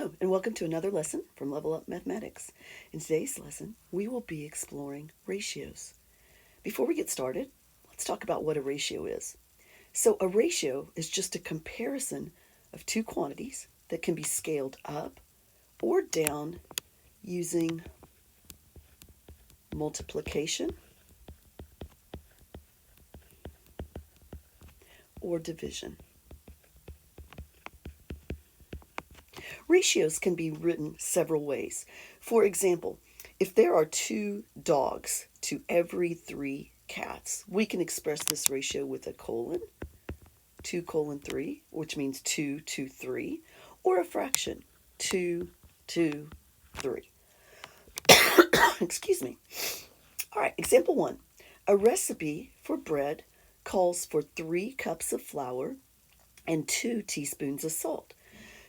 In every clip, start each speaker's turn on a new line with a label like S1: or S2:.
S1: Hello, and welcome to another lesson from Level Up Mathematics. In today's lesson, we will be exploring ratios. Before we get started, let's talk about what a ratio is. So a ratio is just a comparison of two quantities that can be scaled up or down using multiplication or division. Ratios can be written several ways. For example, if there are 2 dogs to every 3 cats, we can express this ratio with a colon, 2 colon 3, which means 2 to 3, or a fraction, 2 to 3. Excuse me. All right, example 1. A recipe for bread calls for 3 cups of flour and 2 teaspoons of salt.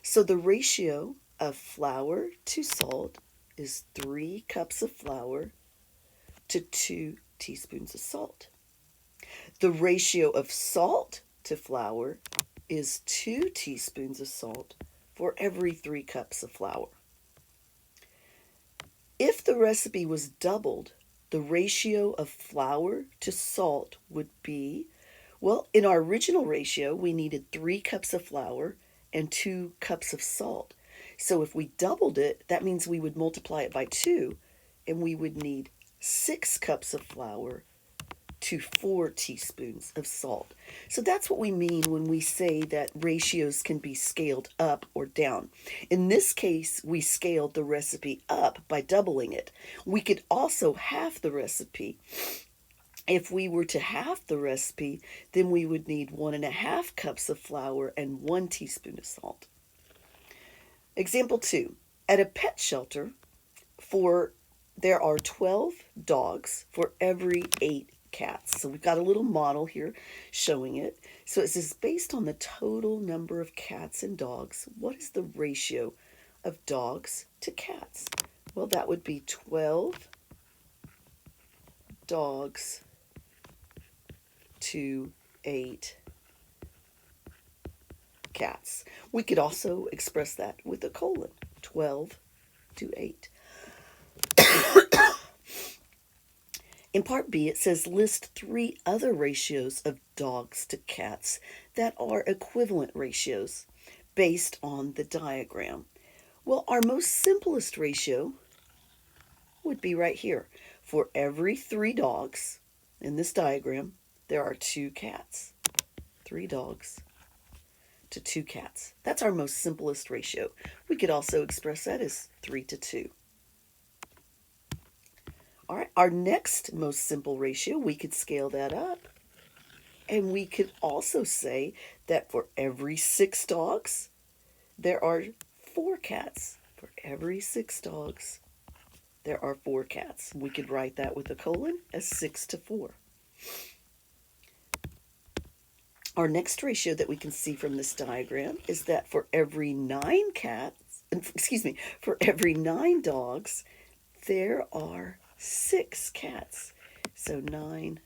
S1: So the ratio of flour to salt is 3 cups of flour to 2 teaspoons of salt. The ratio of salt to flour is 2 teaspoons of salt for every 3 cups of flour. If the recipe was doubled, the ratio of flour to salt would be, well, in our original ratio, we needed 3 cups of flour and 2 cups of salt. So if we doubled it, that means we would multiply it by 2, and we would need 6 cups of flour to 4 teaspoons of salt. So that's what we mean when we say that ratios can be scaled up or down. In this case, we scaled the recipe up by doubling it. We could also halve the recipe. If we were to halve the recipe, then we would need 1.5 cups of flour and 1 teaspoon of salt. Example 2. At a pet shelter, there are 12 dogs for every 8 cats. So we've got a little model here showing it. So it says, based on the total number of cats and dogs, what is the ratio of dogs to cats? Well, that would be 12 dogs to 8 cats. We could also express that with a colon, 12 to 8. In part B, it says list 3 other ratios of dogs to cats that are equivalent ratios based on the diagram. Well, our most simplest ratio would be right here. For every 3 dogs in this diagram, there are 2 cats. 3 dogs to 2 cats. That's our most simplest ratio. We could also express that as 3 to 2. All right, our next most simple ratio, we could scale that up. And we could also say that for every 6 dogs, there are 4 cats. For every 6 dogs, there are 4 cats. We could write that with a colon as 6 to 4. Our next ratio that we can see from this diagram is that for every 9 for every 9 dogs, there are 6 cats. So 9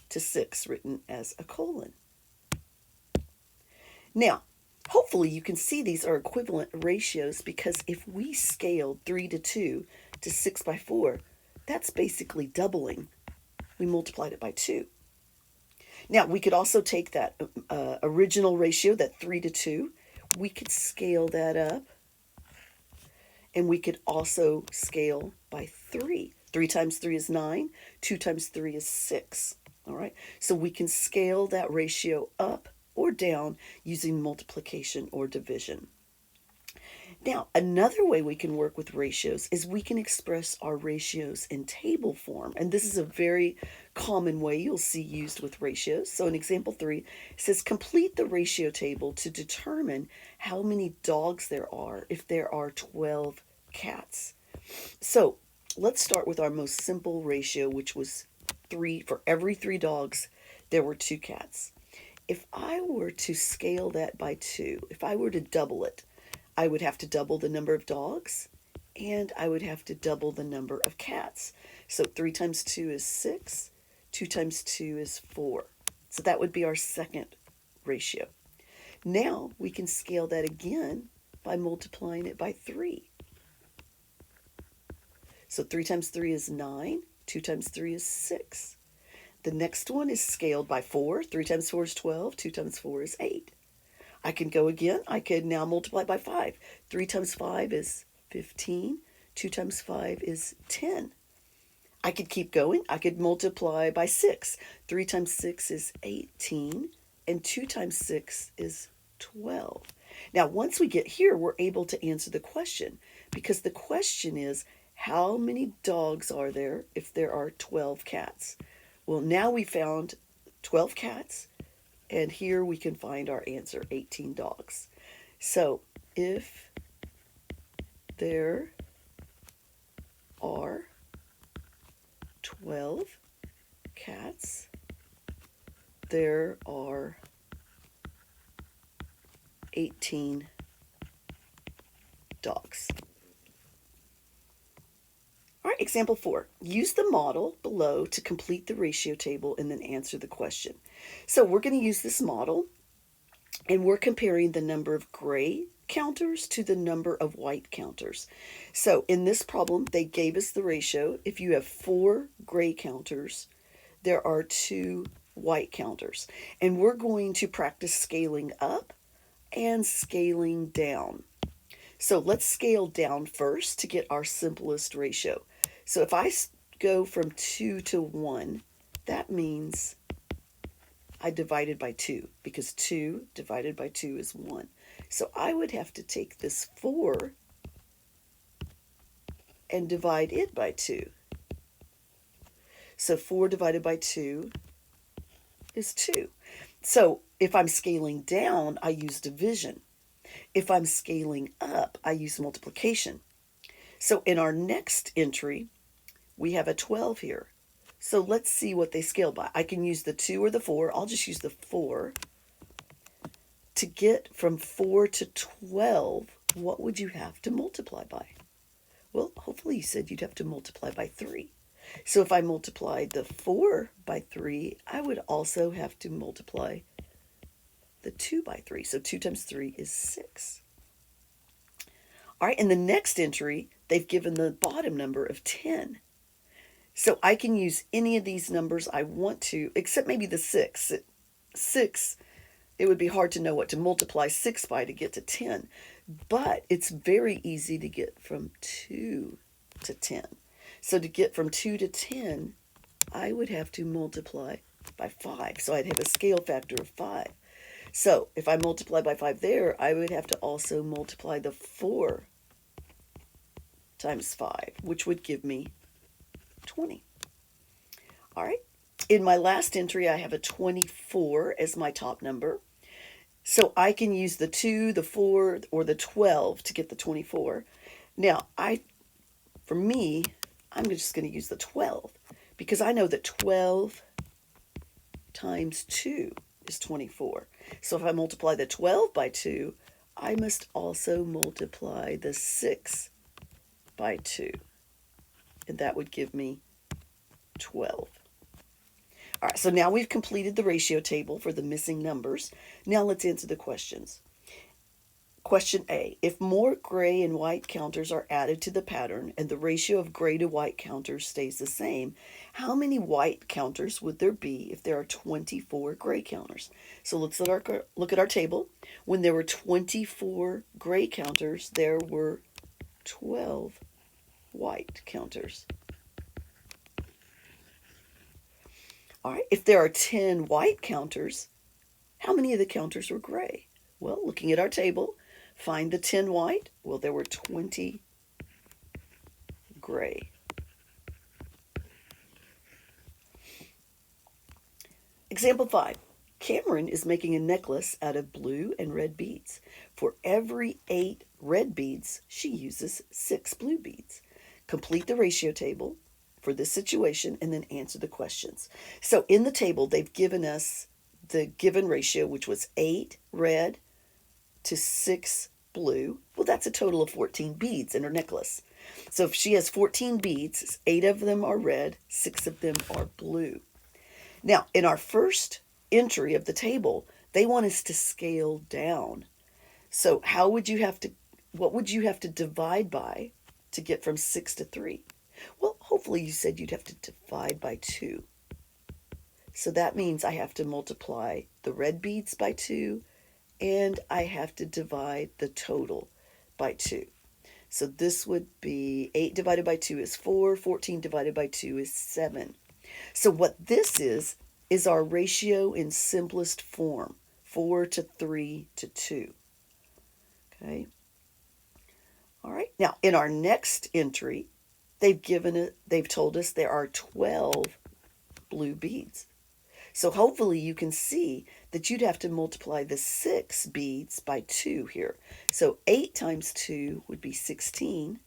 S1: to 6 written as a colon. Now, hopefully you can see these are equivalent ratios, because if we scaled 3 to 2 to 6 by 4, that's basically doubling. We multiplied it by 2. Now, we could also take that original ratio, that 3 to 2, we could scale that up, and we could also scale by 3. 3 times 3 is 9, 2 times 3 is 6. All right, so we can scale that ratio up or down using multiplication or division. Now, another way we can work with ratios is we can express our ratios in table form. And this is a very common way you'll see used with ratios. So in example 3, it says complete the ratio table to determine how many dogs there are if there are 12 cats. So let's start with our most simple ratio, which was 3. For every 3 dogs, there were 2 cats. If I were to scale that by 2, if I were to double it, I would have to double the number of dogs, and I would have to double the number of cats. So 3 times 2 is 6, 2 times 2 is 4. So that would be our second ratio. Now we can scale that again by multiplying it by 3. So 3 times 3 is 9. 2 times 3 is 6. The next one is scaled by 4. 3 times 4 is 12. 2 times 4 is 8. I can go again. I could now multiply by 5. 3 times 5 is 15. 2 times 5 is 10. I could keep going. I could multiply by 6. 3 times 6 is 18. And 2 times 6 is 12. Now, once we get here, we're able to answer the question, because the question is, how many dogs are there if there are 12 cats? Well, now we found 12 cats, and here we can find our answer, 18 dogs. So if there are 12 cats, there are 18 dogs. All right, example 4. Use the model below to complete the ratio table and then answer the question. So we're going to use this model, and we're comparing the number of gray counters to the number of white counters. So in this problem, they gave us the ratio. If you have 4 gray counters, there are 2 white counters. And we're going to practice scaling up and scaling down. So let's scale down first to get our simplest ratio. So if I go from 2 to 1, that means I divided by 2, because 2 divided by 2 is 1. So I would have to take this 4 and divide it by 2. So 4 divided by 2 is 2. So if I'm scaling down, I use division. If I'm scaling up, I use multiplication. So in our next entry, we have a 12 here. So let's see what they scale by. I can use the 2 or the 4. I'll just use the 4. To get from 4 to 12, what would you have to multiply by? Well, hopefully you said you'd have to multiply by 3. So if I multiplied the 4 by 3, I would also have to multiply the 2 by 3. So 2 times 3 is 6. All right, in the next entry, they've given the bottom number of 10. So I can use any of these numbers I want to, except maybe the 6. 6, it would be hard to know what to multiply 6 by to get to 10. But it's very easy to get from 2 to 10. So to get from 2 to 10, I would have to multiply by 5. So I'd have a scale factor of 5. So if I multiply by 5 there, I would have to also multiply the 4 times 5, which would give me 20. All right. In my last entry, I have a 24 as my top number. So I can use the 2, the 4, or the 12 to get the 24. Now, for me, I'm just going to use the 12, because I know that 12 times 2 is 24. So if I multiply the 12 by 2, I must also multiply the 6 by 2. And that would give me 12. All right, so now we've completed the ratio table for the missing numbers. Now let's answer the questions. Question A, if more gray and white counters are added to the pattern and the ratio of gray to white counters stays the same, how many white counters would there be if there are 24 gray counters? So let's look at our table. When there were 24 gray counters, there were 12 white counters. All right, if there are 10 white counters, how many of the counters were gray? Well, looking at our table, find the 10 white. Well, there were 20 gray. Example 5. Cameron is making a necklace out of blue and red beads. For every 8 red beads, she uses 6 blue beads. Complete the ratio table for this situation and then answer the questions. So in the table, they've given us the given ratio, which was 8 red to 6 blue. Well, that's a total of 14 beads in her necklace. So if she has 14 beads, 8 of them are red, 6 of them are blue. Now, in our first entry of the table, they want us to scale down. So how would you have to what would you have to divide by to get from 6 to 3? Well, hopefully you said you'd have to divide by 2. So that means I have to multiply the red beads by 2, and I have to divide the total by 2. So this would be 8 divided by 2 is 4, 14 divided by 2 is 7. So what this is our ratio in simplest form, 4 to 3 to 2. Okay. All right. Now, in our next entry, they've told us there are 12 blue beads. So hopefully you can see that you'd have to multiply the 6 beads by 2 here. So 8 times 2 would be 16.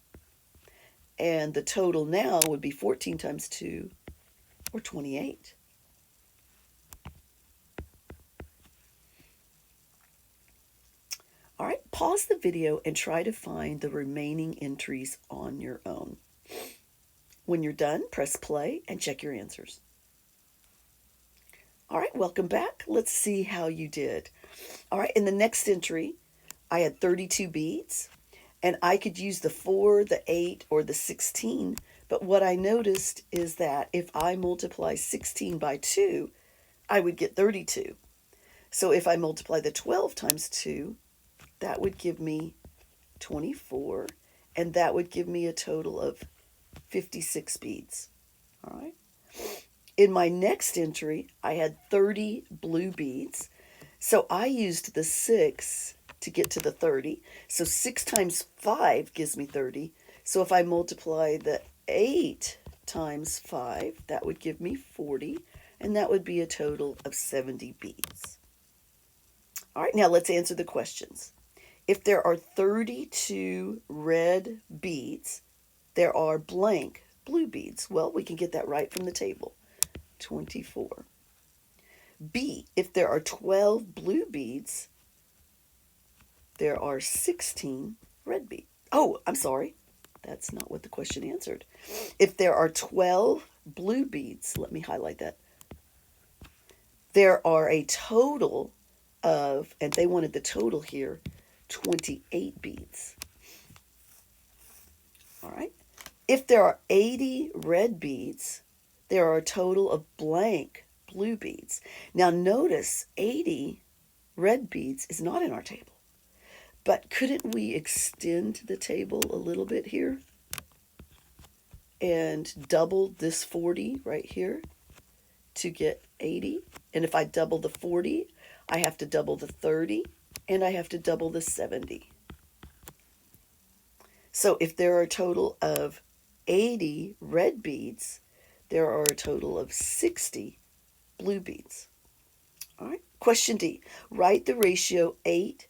S1: And the total now would be 14 times 2, or 28. All right, pause the video and try to find the remaining entries on your own. When you're done, press play and check your answers. All right, welcome back. Let's see how you did. All right, in the next entry, I had 32 beads, and I could use the 4, the 8, or the 16, but what I noticed is that if I multiply 16 by 2, I would get 32. So if I multiply the 12 times 2, that would give me 24, and that would give me a total of 56 beads. All right. In my next entry, I had 30 blue beads, so I used the 6 to get to the 30. So 6 times 5 gives me 30. So if I multiply the 8 times 5, that would give me 40, and that would be a total of 70 beads. All right, now let's answer the questions. If there are 32 red beads, there are blank blue beads. Well, we can get that right from the table. 24. B, if there are 12 blue beads, there are 16 red beads. Oh, I'm sorry. That's not what the question answered. If there are 12 blue beads, let me highlight that. There are a total of, and they wanted the total here, 28 beads. All right. If there are 80 red beads, there are a total of blank blue beads. Now notice 80 red beads is not in our table. But couldn't we extend the table a little bit here and double this 40 right here to get 80? And if I double the 40, I have to double the 30, and I have to double the 70. So if there are a total of 80 red beads, there are a total of 60 blue beads. All right. Question D. Write the ratio 8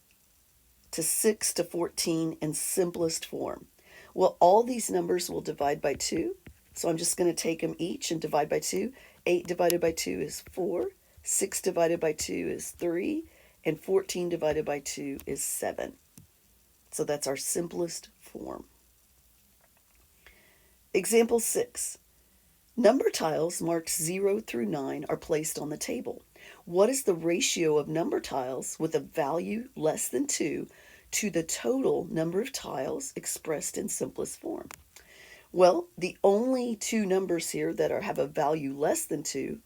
S1: to 6 to 14 in simplest form. Well, all these numbers will divide by 2. So I'm just going to take them each and divide by 2. 8 divided by 2 is 4. 6 divided by 2 is 3. And 14 divided by 2 is 7. So that's our simplest form. Example 6. Number tiles marked 0 through 9 are placed on the table. What is the ratio of number tiles with a value less than 2 to the total number of tiles expressed in simplest form? Well, the only two numbers here that have a value less than 2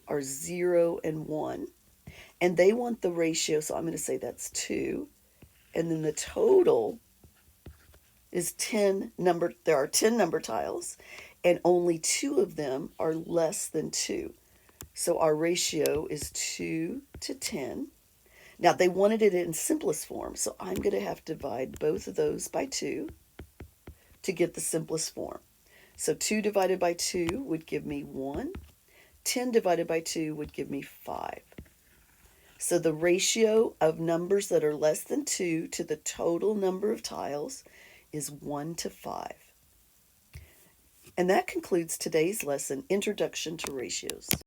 S1: are 0 and 1. And they want the ratio, so I'm going to say that's 2. And then the total is 10 number. There are 10 number tiles, and only 2 of them are less than 2. So our ratio is 2 to 10. Now they wanted it in simplest form, so I'm going to have to divide both of those by 2 to get the simplest form. So 2 divided by 2 would give me 1. 10 divided by 2 would give me 5. So the ratio of numbers that are less than 2 to the total number of tiles is 1 to 5. And that concludes today's lesson, Introduction to Ratios.